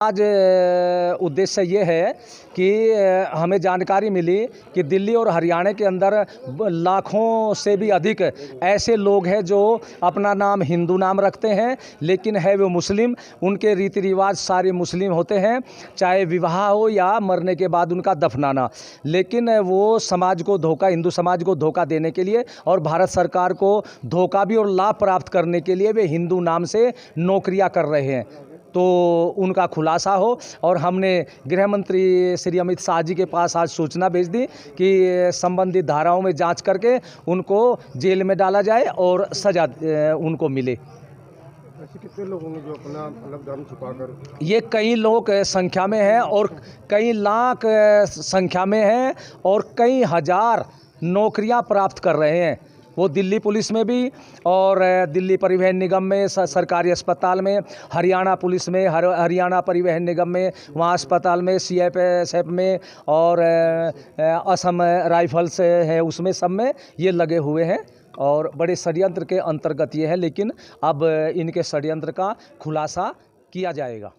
आज उद्देश्य ये है कि हमें जानकारी मिली कि दिल्ली और हरियाणा के अंदर लाखों से भी अधिक ऐसे लोग हैं जो अपना नाम हिंदू नाम रखते हैं, लेकिन है वो मुस्लिम। उनके रीति रिवाज सारे मुस्लिम होते हैं, चाहे विवाह हो या मरने के बाद उनका दफनाना। लेकिन वो समाज को धोखा, हिंदू समाज को धोखा देने के लिए और भारत सरकार को धोखा भी और लाभ प्राप्त करने के लिए वे हिंदू नाम से नौकरियां कर रहे हैं। तो उनका खुलासा हो, और हमने गृह मंत्री श्री अमित शाह जी के पास आज सूचना भेज दी कि संबंधित धाराओं में जांच करके उनको जेल में डाला जाए और सजा उनको मिले। ऐसे कितने लोग होंगे जो अपना अलग धर्म छुपाकर? ये कई लोग संख्या में हैं और कई लाख संख्या में हैं और कई हजार नौकरियां प्राप्त कर रहे हैं। वो दिल्ली पुलिस में भी और दिल्ली परिवहन निगम में, सरकारी अस्पताल में, हरियाणा पुलिस में, हरियाणा परिवहन निगम में, वहाँ अस्पताल में, CFSF में, और असम राइफल्स है उसमें, सब में ये लगे हुए हैं और बड़े षड्यंत्र के अंतर्गत ये है। लेकिन अब इनके षड्यंत्र का खुलासा किया जाएगा।